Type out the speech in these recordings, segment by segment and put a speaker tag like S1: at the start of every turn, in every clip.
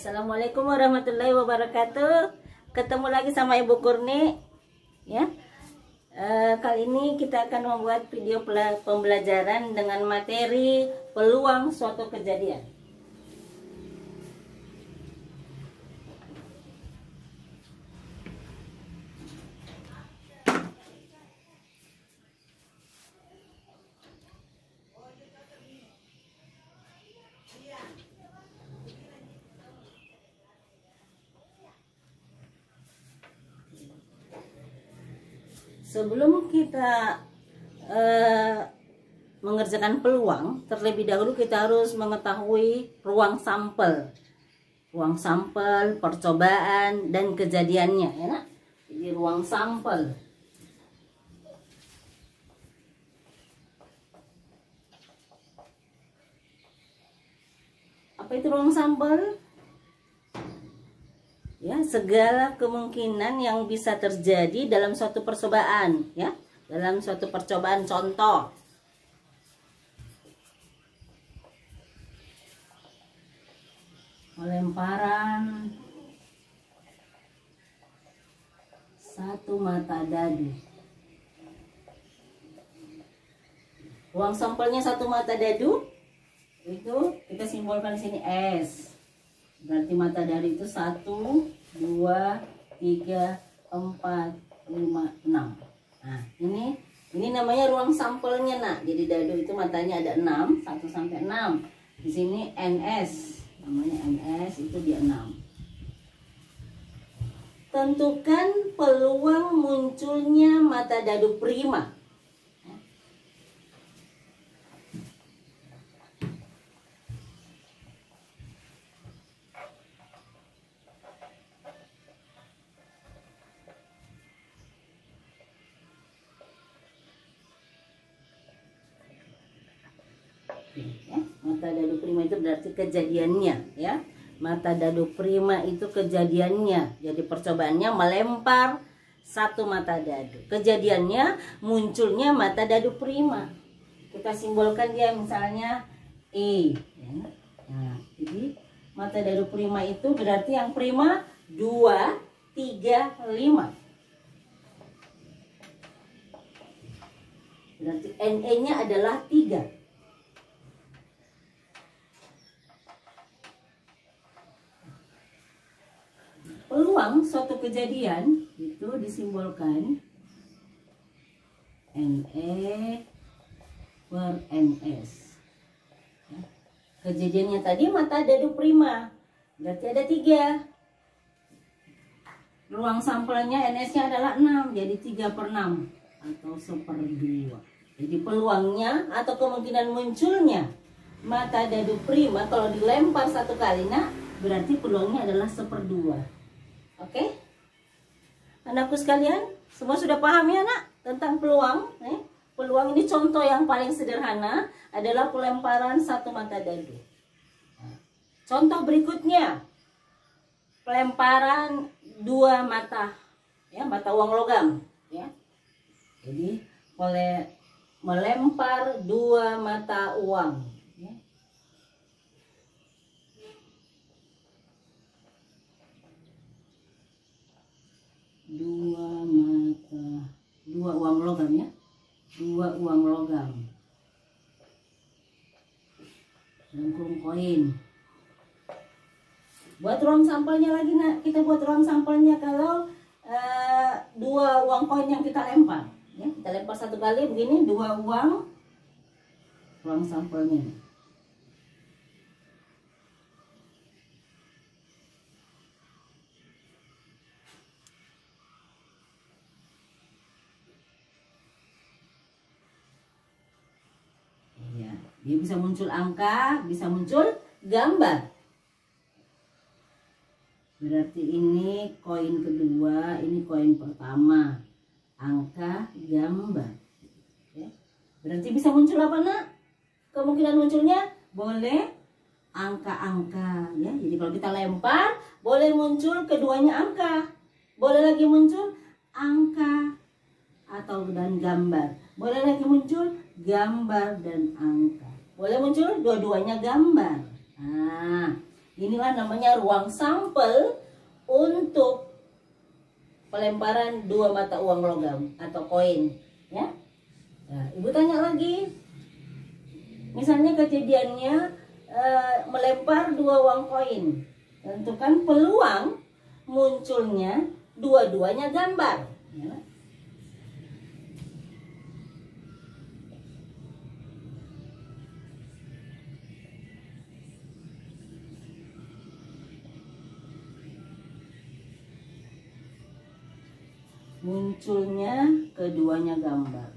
S1: Assalamualaikum warahmatullahi wabarakatuh. Ketemu lagi sama Ibu Kurni, ya. Kali ini kita akan membuat video pembelajaran dengan materi peluang suatu kejadian. Sebelum kita mengerjakan peluang, terlebih dahulu kita harus mengetahui ruang sampel, percobaan dan kejadiannya, ya nak? Jadi ruang sampel. Apa itu ruang sampel? Ya, segala kemungkinan yang bisa terjadi dalam suatu percobaan, ya, dalam suatu percobaan. Contoh, pelemparan satu mata dadu. Ruang sampelnya satu mata dadu itu kita simbolkan di sini S. Berarti mata dadu itu 1, 2, 3, 4, 5, 6. Nah, ini namanya ruang sampelnya, nak. Jadi dadu itu matanya ada 6, 1 sampai 6. Di sini NS, namanya NS itu dia 6. Tentukan peluang munculnya mata dadu prima. Ya, mata dadu prima itu berarti kejadiannya, ya. Mata dadu prima itu kejadiannya. Jadi percobaannya melempar satu mata dadu. Kejadiannya munculnya mata dadu prima. Kita simbolkan dia misalnya E, ya. Nah, jadi mata dadu prima itu berarti yang prima 2, 3, 5. Berarti NE-nya adalah 3. Peluang suatu kejadian itu disimbolkan NE per NS. Kejadiannya tadi mata dadu prima, berarti ada 3. Ruang sampelnya NS-nya adalah 6, jadi 3/6 atau 1/2. Jadi peluangnya atau kemungkinan munculnya mata dadu prima kalau dilempar satu kali, nak, berarti peluangnya adalah 1/2. Oke, anakku sekalian, semua sudah paham ya, nak, tentang peluang? Peluang ini contoh yang paling sederhana adalah pelemparan satu mata dadu. Contoh berikutnya, pelemparan 2 mata, ya, mata uang logam, ya. Jadi melempar 2 mata uang. Ya. Dua uang logam, ya. 2 uang logam. Lengkung koin. Buat ruang sampelnya lagi, nak. Kita buat ruang sampelnya kalau 2 uang koin yang kita lempar, ya. Kita lempar satu kali begini, 2 uang, ruang sampelnya. Dia bisa muncul angka, bisa muncul gambar. Berarti ini koin kedua, ini koin pertama. Angka, gambar. Ya. Berarti bisa muncul apa, nak? Kemungkinan munculnya boleh angka-angka, ya. Jadi kalau kita lempar, boleh muncul keduanya angka. Boleh lagi muncul angka atau dan gambar. Boleh lagi muncul gambar dan angka. Boleh muncul dua-duanya gambar. Nah, Inilah namanya ruang sampel untuk pelemparan 2 mata uang logam atau koin, ya. Nah, Ibu tanya lagi, misalnya kejadiannya melempar 2 uang koin, tentukan peluang munculnya dua-duanya gambar, ya. Munculnya keduanya gambar.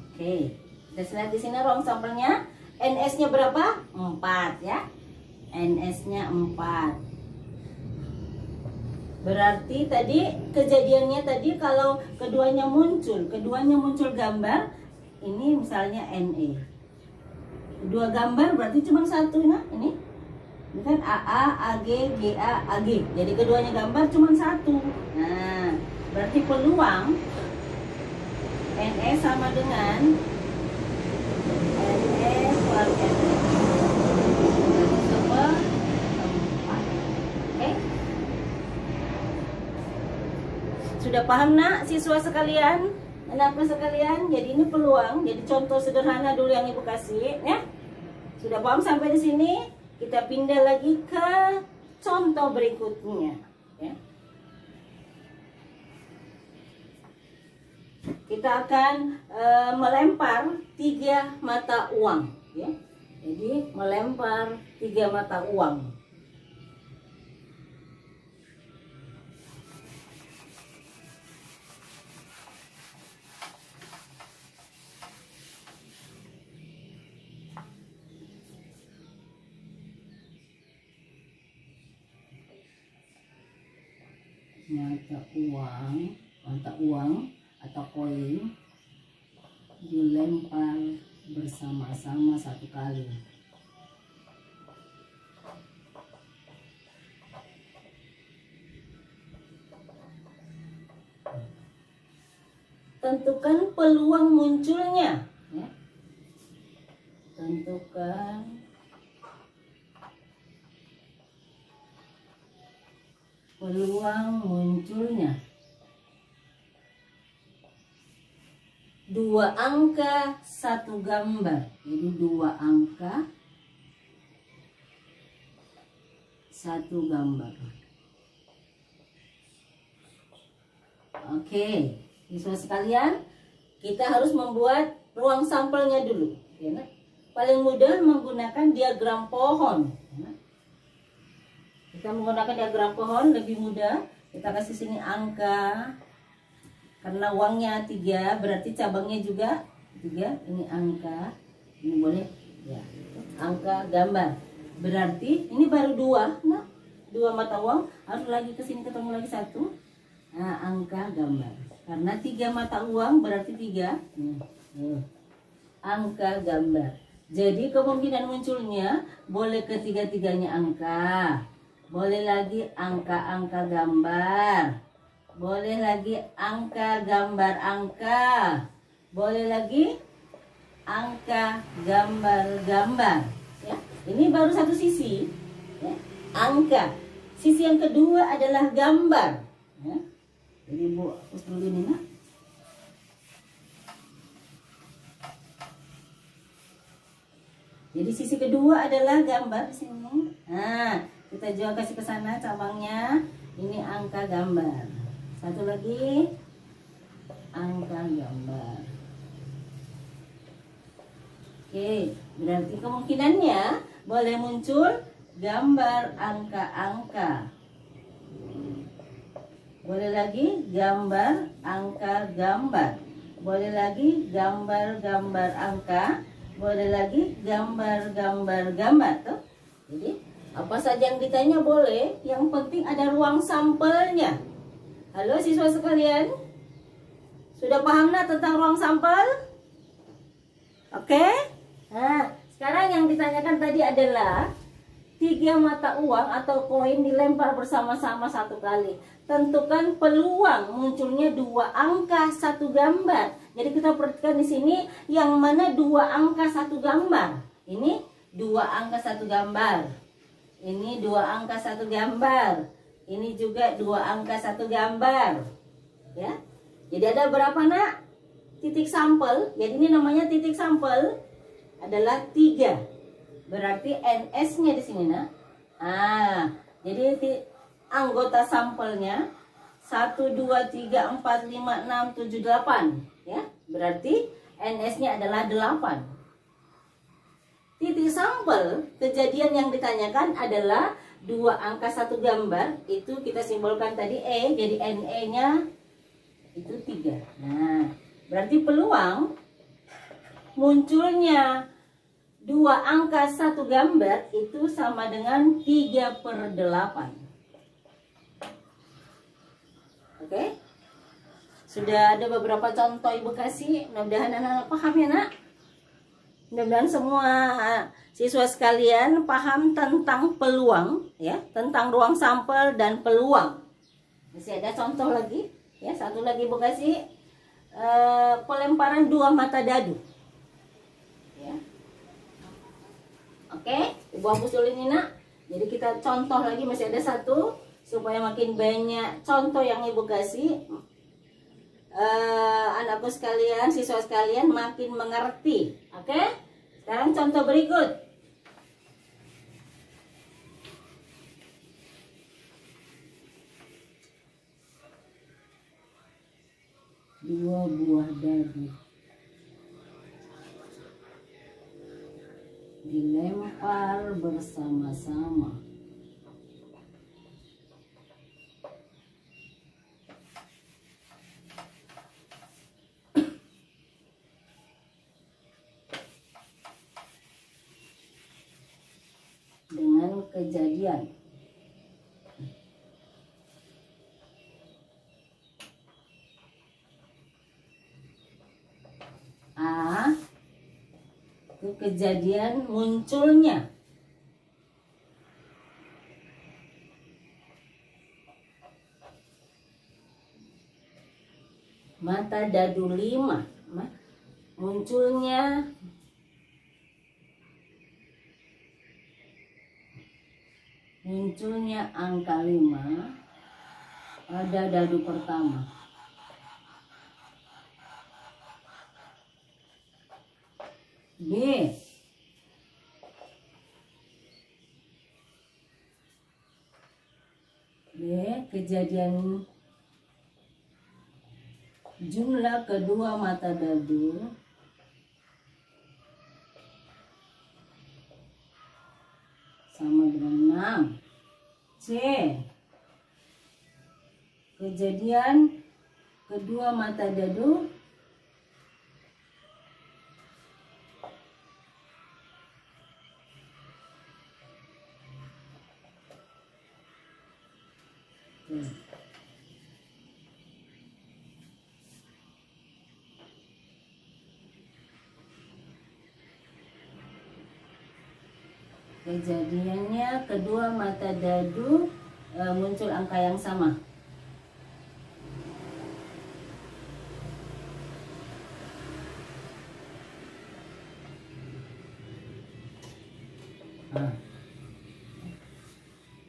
S1: Oke, kita lihat di sini ruang sampelnya. NS-nya berapa? 4, ya. NS-nya 4. Berarti tadi kejadiannya tadi kalau keduanya muncul gambar. Ini misalnya NE. Dua gambar berarti cuma satu, nah ini. Ini kan AA, AG, GA, AG. Jadi keduanya gambar cuma satu. Nah, berarti peluang NE sama dengan NE per NE. Sama 4. Oke? Sudah paham nak siswa sekalian? Anak-anak sekalian, jadi ini peluang. Jadi contoh sederhana dulu yang Ibu kasih, ya. Sudah paham sampai di sini? Kita pindah lagi ke contoh berikutnya, ya. Kita akan melempar 3 mata uang, ya. Jadi melempar 3 mata uang. Mata uang atau koin dilempar bersama-sama 1 kali. Tentukan peluang munculnya, ya. Tentukan peluang munculnya 2 angka 1 gambar. Jadi 2 angka 1 gambar. Oke, siswa sekalian, kita harus membuat ruang sampelnya dulu, ya. Paling mudah menggunakan diagram pohon, ya. Kita menggunakan diagram pohon lebih mudah. Kita kasih sini angka. Karena uangnya 3, berarti cabangnya juga 3. Ini angka, ini boleh, ya. Angka gambar. Berarti ini baru 2. Nah, 2 mata uang, harus lagi ke sini ketemu lagi 1. Nah, angka gambar. Karena 3 mata uang berarti 3. Angka gambar. Jadi kemungkinan munculnya boleh ketiga-tiganya angka. Boleh lagi angka-angka gambar. Boleh lagi angka gambar angka. Boleh lagi angka gambar-gambar, ya. Ini baru satu sisi, ya. Angka. Sisi yang kedua adalah gambar, ya. Jadi Bu hapus dulu ini, nak. Jadi sisi kedua adalah gambar di sini. Nah, kita juga kasih ke sana cabangnya. Ini angka gambar. Satu lagi angka gambar. Oke, berarti kemungkinannya boleh muncul gambar angka-angka. Boleh lagi gambar angka gambar. Boleh lagi gambar-gambar angka. Boleh lagi gambar-gambar gambar tuh. Jadi apa saja yang ditanya boleh, yang penting ada ruang sampelnya. Halo siswa sekalian, sudah paham nak tentang ruang sampel? Oke? Nah, sekarang yang ditanyakan tadi adalah 3 mata uang atau koin dilempar bersama-sama satu kali. Tentukan peluang munculnya 2 angka 1 gambar. Jadi kita perhatikan di sini yang mana 2 angka 1 gambar. Ini 2 angka 1 gambar. Ini 2 angka 1 gambar. Ini juga 2 angka 1 gambar. Ya. Jadi ada berapa, Nak? Titik sampel. Jadi ini namanya titik sampel adalah 3. Berarti NS-nya di sini, Nak. Jadi anggota sampelnya 1 2 3 4 5 6 7 8, ya. Berarti NS-nya adalah 8. Titik sampel kejadian yang ditanyakan adalah 2 angka 1 gambar, itu kita simbolkan tadi E, jadi NE-nya itu 3. Nah, berarti peluang munculnya 2 angka 1 gambar itu sama dengan 3/8. Oke? Sudah ada beberapa contoh Ibu kasih, mudah-mudahan anak-anak paham ya, Nak. Mudah-mudahan semua siswa sekalian paham tentang peluang, ya, tentang ruang sampel dan peluang. Masih ada contoh lagi, ya, satu lagi Ibu kasih, pelemparan 2 mata dadu, ya. Oke, Ibu hapus dulu ini, Nak. Jadi kita contoh lagi, masih ada satu, supaya makin banyak contoh yang Ibu kasih, anakku sekalian, siswa sekalian makin mengerti. Oke, sekarang contoh berikut. Dua buah dadu dilempar bersama-sama. Dengan kejadian A, itu kejadian munculnya mata dadu 5, munculnya angka 5 pada dadu pertama. B, kejadian jumlah kedua mata dadu sama dengan 6. C, kejadian kedua mata dadu kejadiannya kedua mata dadu muncul angka yang sama.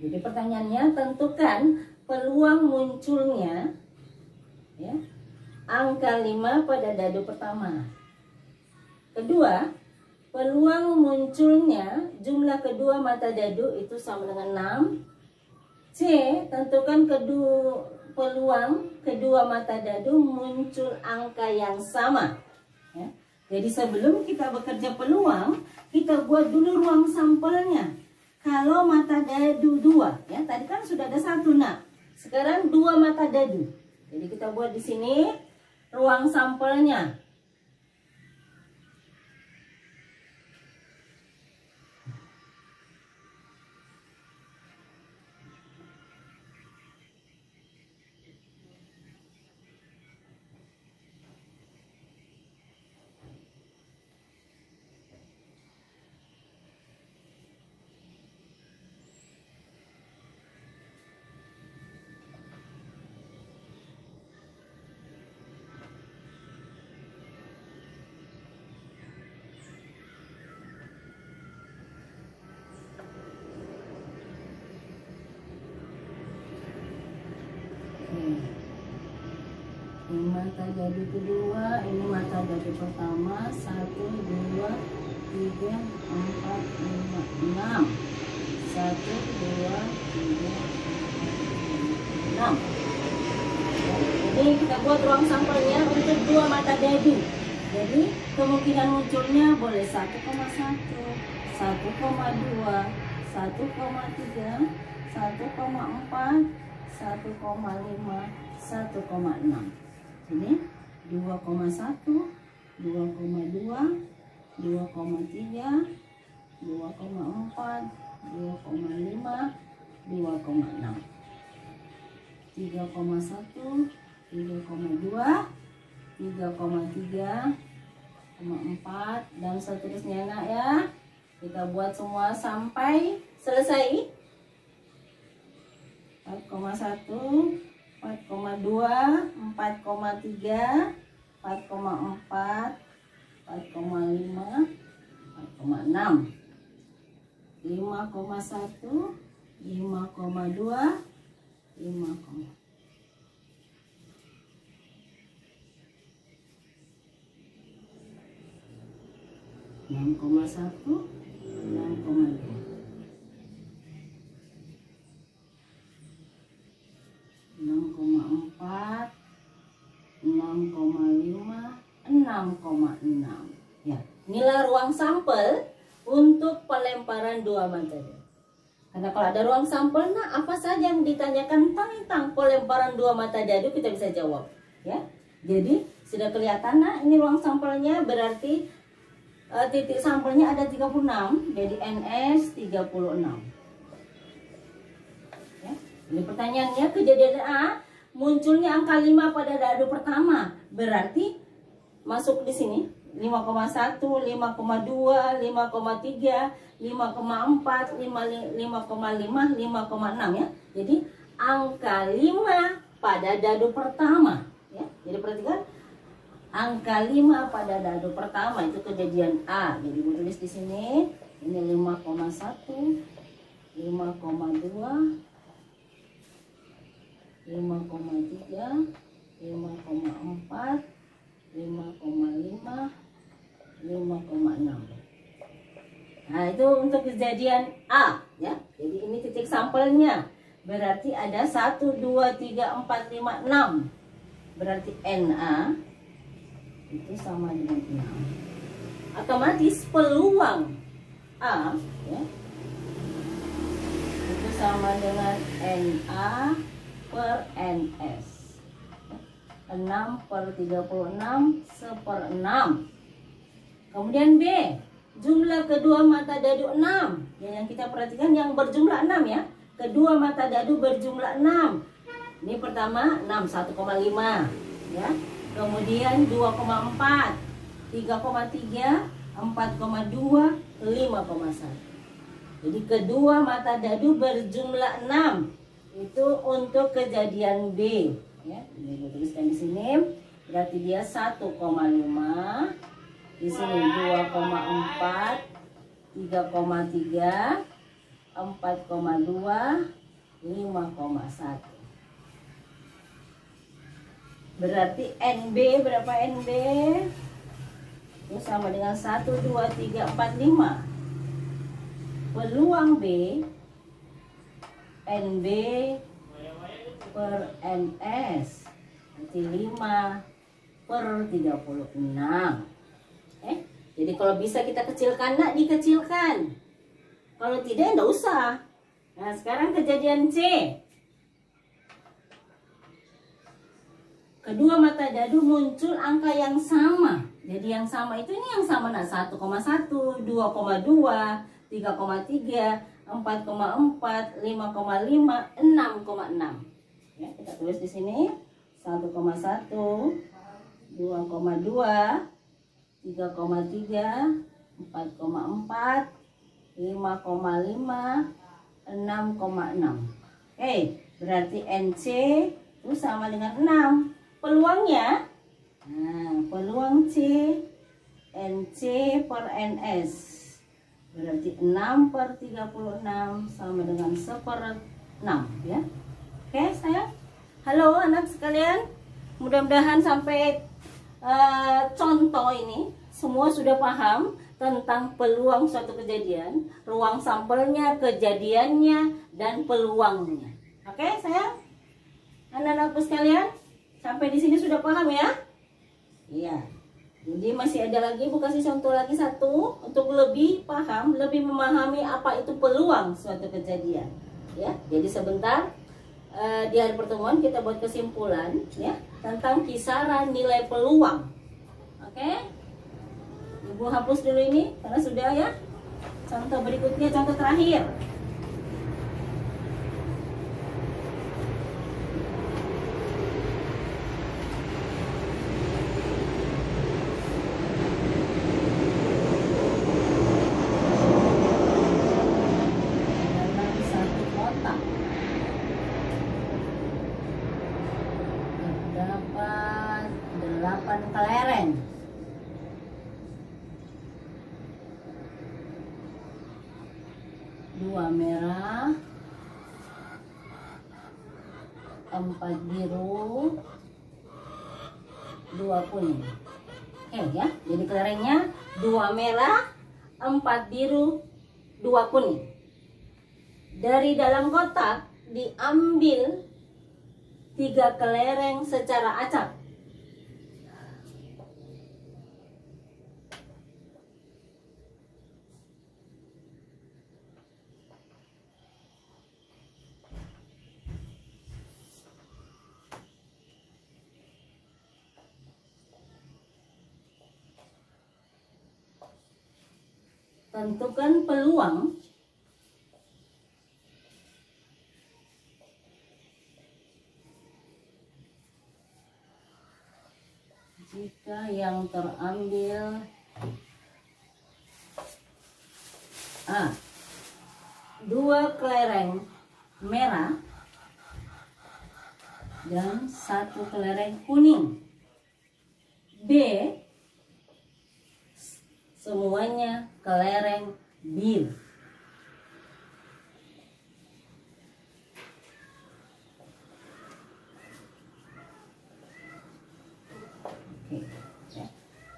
S1: Jadi pertanyaannya, tentukan peluang munculnya, ya, angka 5 pada dadu pertama. Kedua, peluang munculnya jumlah kedua mata dadu itu sama dengan 6. C, tentukan peluang kedua mata dadu muncul angka yang sama, ya. Jadi sebelum kita bekerja peluang, kita buat dulu ruang sampelnya. Kalau mata dadu 2, ya, tadi kan sudah ada 1, Nak. Sekarang 2 mata dadu. Jadi kita buat di sini ruang sampelnya. dadu kedua, ini mata dadu pertama. 1, 2, 3, 4, 5, 6. 1, 2, 3, 6. Jadi kita buat ruang sampelnya untuk 2 mata dadu. Jadi kemungkinan munculnya boleh 1,1, 1,2, 1,3, 1,4, 1,5, 1,6. Jadi 2,1, 2,2, 2,3, 2,4, 2,5, 2,6, 3,1, 3,2, 3,3, 4, dan seterusnya nak ya. Kita buat semua sampai selesai. 4,1, 4,2, 4,3, 4,4, 4,5, 4,6, 5,1, 5,2, 5, 6,1, 6,2, 6,4, 6,5, 6,6. Ya, inilah ruang sampel untuk pelemparan 2 mata dadu. Karena kalau ada ruang sampel, nah apa saja yang ditanyakan tentang pelemparan 2 mata dadu kita bisa jawab. Ya, jadi sudah kelihatan nah ini ruang sampelnya, berarti titik sampelnya ada 36, jadi NS 36. Ya, ini pertanyaannya, kejadian A munculnya angka 5 pada dadu pertama, berarti masuk di sini 5,1, 5,2, 5,3, 5,4, 5,5, 5,6 ya. Jadi angka 5 pada dadu pertama ya. Jadi perhatikan angka 5 pada dadu pertama itu kejadian A. Jadi gue tulis di sini ini 5,1, 5,2, 5,3, 5,4, 5,5, 5,6. Nah, itu untuk kejadian A ya. Jadi ini titik sampelnya. Berarti ada 1, 2, 3, 4, 5, 6. Berarti NA itu sama dengan 6. Otomatis peluang A ya, itu sama dengan NA per NS. 6 per 36 1/6. Kemudian B, jumlah kedua mata dadu 6 ya, yang kita perhatikan yang berjumlah 6 ya. Kedua mata dadu berjumlah 6. Ini pertama 6, 1,5 ya. Kemudian 2,4, 3,3, 4,2, 5,1. Jadi kedua mata dadu berjumlah 6. Itu untuk kejadian B ya. Ini gue tuliskan di sini. Berarti dia 1,5. Di sini 2,4, 3,3, 4,2, 5,1. Berarti NB berapa NB? Itu sama dengan 1, 2, 3, 4, 5. Peluang B NB per NS berarti 5 per 36. Jadi kalau bisa kita kecilkan, nak dikecilkan. Kalau tidak, enggak usah. Nah, sekarang kejadian C. Kedua mata dadu muncul angka yang sama. Jadi yang sama itu ini yang sama, nah 1,1, 2,2, 3,3, 4,4, 5,5, 6,6. Ya, kita tulis di sini 1,1, 2,2, 3,3, 4,4, 5,5, 6,6. Oke, berarti NC itu sama dengan 6. Peluangnya, nah peluang C, NC per NS berarti 6 per 36 sama dengan 1/6 ya. Oke sayang. Halo anak sekalian, mudah-mudahan sampai contoh ini semua sudah paham tentang peluang suatu kejadian, ruang sampelnya, kejadiannya, dan peluangnya. Oke, sayang? Anak-anakku sekalian, sampai di sini sudah paham ya? Iya. Jadi masih ada lagi, Bu kasih contoh lagi satu untuk lebih paham, lebih memahami apa itu peluang suatu kejadian. Ya, jadi sebentar di hari pertemuan kita buat kesimpulan ya tentang kisaran nilai peluang. Oke? Ibu hapus dulu ini karena sudah ya. Contoh berikutnya, contoh terakhir. Terdapat 8 kelereng. 2 merah, 4 biru, 2 kuning. Oke ya, jadi kelerengnya 2 merah, 4 biru, 2 kuning. Dari dalam kotak diambil 3 kelereng secara acak. Tentukan peluang jika yang terambil A. 2 kelereng merah dan 1 kelereng kuning. B. Semuanya kelereng biru. Oke. Ya.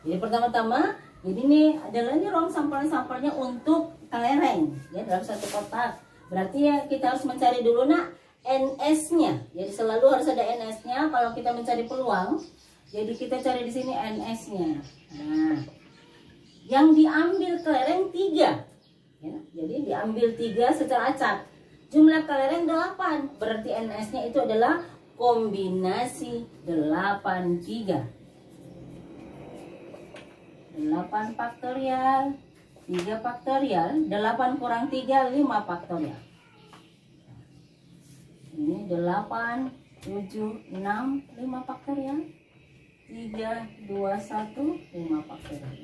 S1: Jadi pertama-tama, jadi ini adalah ruang sampel-sampelnya untuk kelereng ya dalam satu kotak. Berarti ya kita harus mencari dulu nak NS-nya. Jadi selalu harus ada NS-nya kalau kita mencari peluang. Jadi kita cari di sini NS-nya. Nah, yang diambil kelereng 3 ya, jadi diambil 3 secara acak. Jumlah kelereng 8, berarti NS-nya itu adalah kombinasi 8 3. 8 faktorial, 3 faktorial, 8 kurang 3, 5 faktorial. Ini 8, 7, 6, 5 faktorial. 3, 2, 1, 5 faktorial.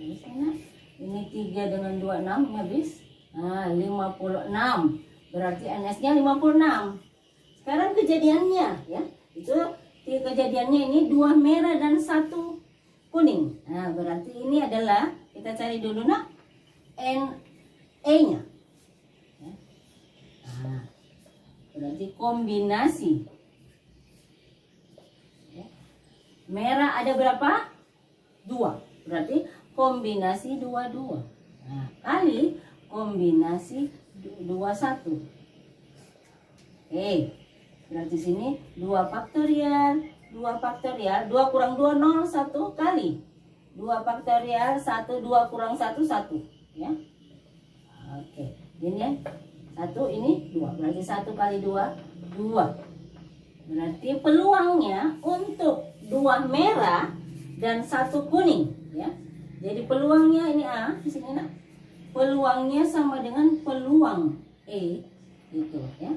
S1: Ini 3 dengan 26 habis. Nah, 56. Berarti NS-nya 56. Sekarang kejadiannya ya. Itu kejadiannya ini 2 merah dan 1 kuning. Nah, berarti ini adalah kita cari dulu nak NE-nya. Ya. Nah, berarti kombinasi. Merah ada berapa? 2. Berarti kombinasi 2. Nah, kali kombinasi 21. Oke. Berarti sini 2 faktorial, 2 faktorial, 2 kurang 2 0, 1 kali. 2 faktorial, 1 2 kurang 1 1, ya. Oke. Ini ya. 1 ini 2. Berarti 1 kali 2 2. Berarti peluangnya untuk 2 merah dan 1 kuning ya. Jadi peluangnya ini A di sini nak. Peluangnya sama dengan peluang E gitu ya.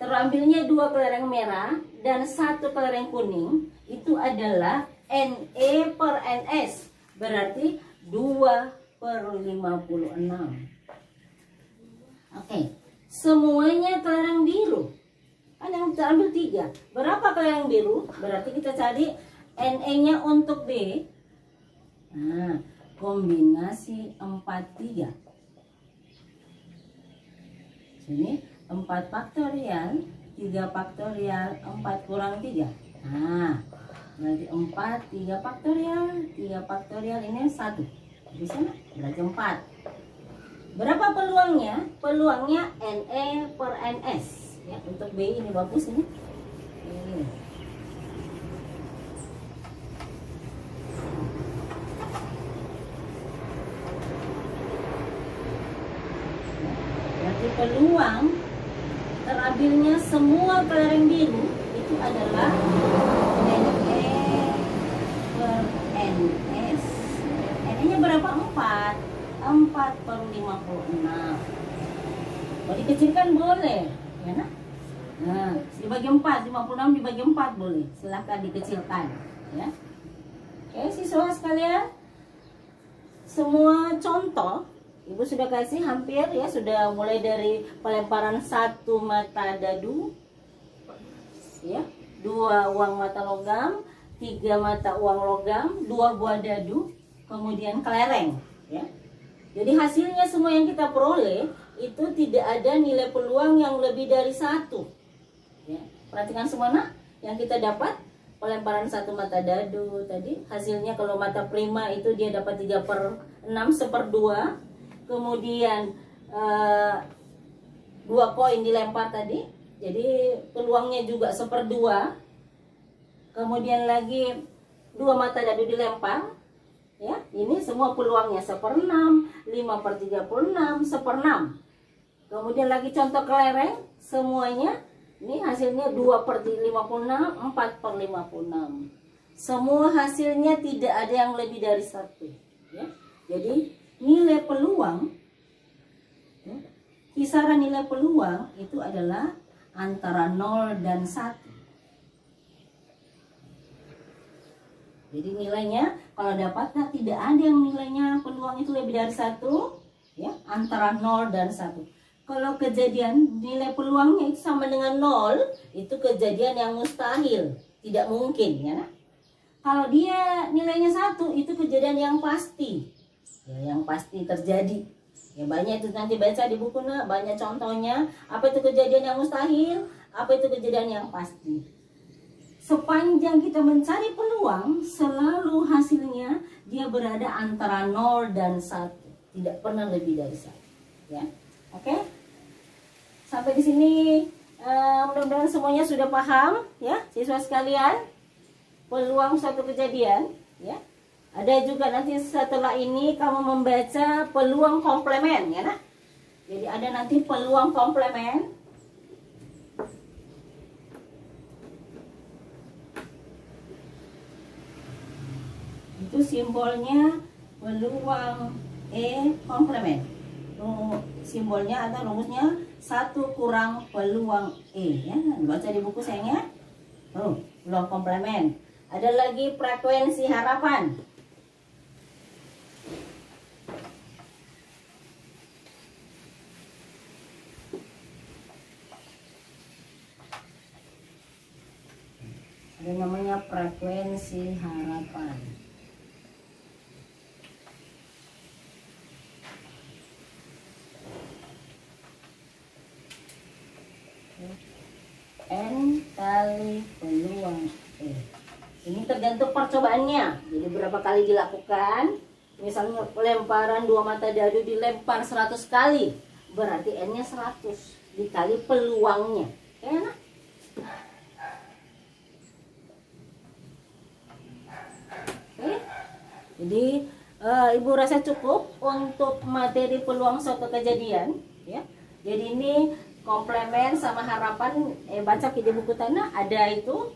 S1: Terambilnya 2 kelereng merah dan 1 kelereng kuning itu adalah NE per NS. Berarti 2/56. Oke. Semuanya kelereng biru. Kan yang terambil 3. Berapa kelereng biru? Berarti kita cari NE-nya untuk B. Nah, kombinasi 4 3. Sini 4 faktorial, 3 faktorial, 4 kurang 3. Nah, Berarti 4, 3 faktorial, 3 faktorial ini 1. Bisa nggak? Berarti 4. Berapa peluangnya? Peluangnya NE per NS. Ya, untuk B ini bagus ini. Ini. Berarti peluang terambilnya semua kelereng biru itu adalah NE per NS. NE nya berapa? 4. 4 per 56. Mau dikecilkan boleh, ya nah? Nah, dibagi 4, 56 dibagi 4 boleh. Silahkan dikecilkan, ya. Oke, siswa sekalian, semua contoh Ibu sudah kasih hampir ya, sudah mulai dari pelemparan 1 mata dadu, ya, 2 uang mata logam, 3 mata uang logam, 2 buah dadu, kemudian kelereng, ya. Jadi hasilnya semua yang kita peroleh itu tidak ada nilai peluang yang lebih dari 1. Ya, perhatikan semua nak, yang kita dapat pelemparan 1 mata dadu tadi, hasilnya kalau mata prima itu dia dapat 3/6 1/2. Kemudian 2 koin dilempar tadi, jadi peluangnya juga 1/2. Kemudian lagi 2 mata dadu dilempar, ya, ini semua peluangnya 1/6, 5/36, 1/6. Kemudian lagi contoh kelereng, semuanya ini hasilnya 2/56, 4/56. Semua hasilnya tidak ada yang lebih dari 1, ya. Jadi nilai peluang, ya, kisaran nilai peluang itu adalah antara 0 dan 1. Jadi nilainya kalau dapatnya tidak ada yang nilainya peluang itu lebih dari 1, ya, antara 0 dan 1. Kalau kejadian nilai peluangnya itu sama dengan 0, itu kejadian yang mustahil, tidak mungkin, ya. Kalau dia nilainya 1, itu kejadian yang pasti, ya, yang pasti terjadi. Ya, banyak itu nanti baca di buku nak, banyak contohnya. Apa itu kejadian yang mustahil, apa itu kejadian yang pasti. Sepanjang kita mencari peluang, selalu hasilnya dia berada antara 0 dan 1. Tidak pernah lebih dari 1. Ya. Oke? Sampai di sini mudah-mudahan semuanya sudah paham, ya, siswa sekalian. Peluang suatu kejadian, ya. Ada juga nanti setelah ini kamu membaca peluang komplemen, ya nak? Jadi ada nanti peluang komplemen. Itu simbolnya peluang E komplemen. Simbolnya atau rumusnya 1 kurang peluang E, ya. Baca di buku sayangnya. Peluang komplemen. Ada lagi frekuensi harapan. Ada namanya frekuensi harapan. N kali peluang E. Ini tergantung percobaannya. Jadi berapa kali dilakukan. Misalnya pelemparan 2 mata dadu dilempar 100 kali, berarti N-nya 100 dikali peluangnya. Enak. Oke. Jadi Ibu rasa cukup untuk materi peluang suatu kejadian, ya. Jadi ini komplemen sama harapan, baca di buku tanah ada itu.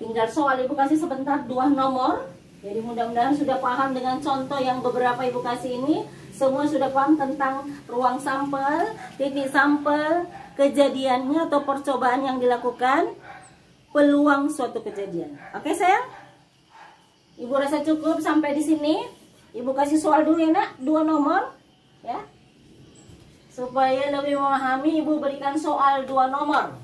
S1: Tinggal soal Ibu kasih sebentar 2 nomor. Jadi mudah-mudahan sudah paham dengan contoh yang beberapa Ibu kasih ini. Semua sudah paham tentang ruang sampel, titik sampel, kejadiannya atau percobaan yang dilakukan, peluang suatu kejadian. Oke sayang? Ibu rasa cukup sampai di sini. Ibu kasih soal dulu ya nak, 2 nomor, ya. Supaya lebih memahami, Ibu berikan soal 2 nomor.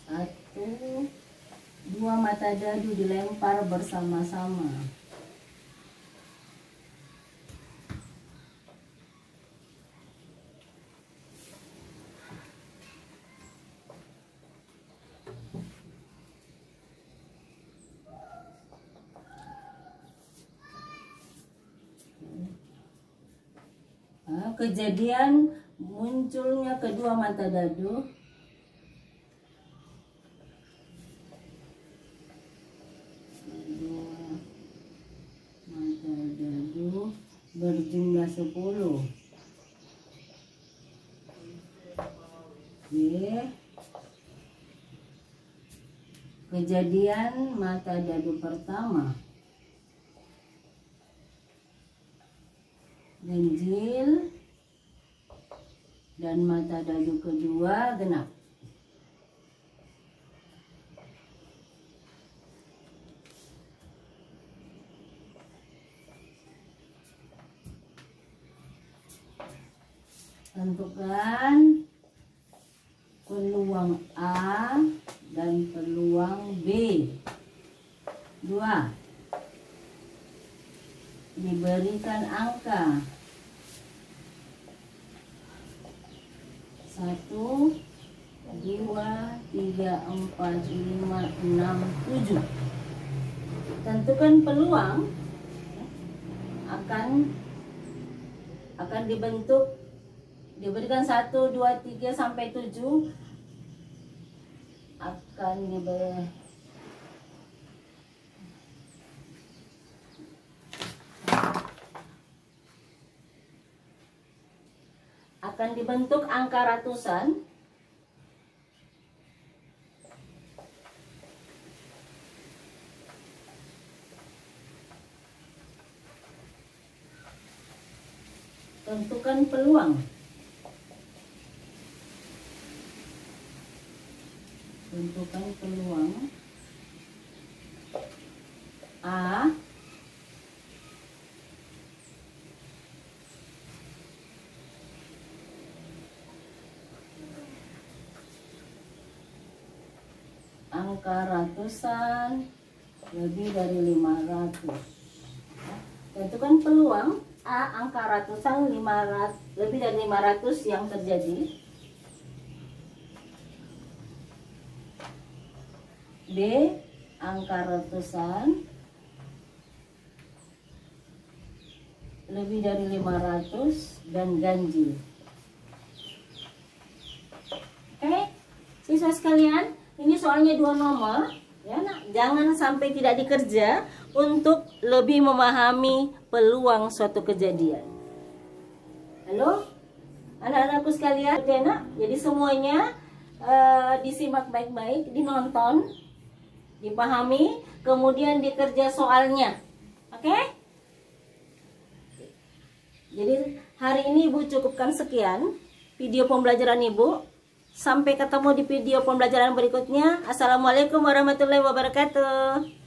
S1: Satu, 2 mata dadu dilempar bersama-sama. kejadian munculnya kedua mata dadu berjumlah 10. B. Kejadian mata dadu pertama ganjil dan mata dadu kedua genap. Tentukan peluang A dan peluang B. 2. Diberikan angka 1, 2, 3, 4, 5, 6, 7. Tentukan peluang akan dibentuk, diberikan 1, 2, 3 sampai 7 akan dibentuk angka ratusan. Tentukan peluang. Tentukan peluang A angka ratusan lebih dari 500. Tentukan peluang A angka ratusan 500, lebih dari 500 yang terjadi. B angka ratusan lebih dari 500 dan ganjil. Oke, siswa sekalian, ini soalnya 2 nomor ya. Nah, jangan sampai tidak dikerja untuk lebih memahami peluang suatu kejadian. Halo anak-anakku sekalian, jadi semuanya disimak baik-baik, dinonton, dipahami, kemudian dikerja soalnya. Oke? Jadi hari ini Ibu cukupkan sekian video pembelajaran Ibu. Sampai ketemu di video pembelajaran berikutnya. Assalamualaikum warahmatullahi wabarakatuh.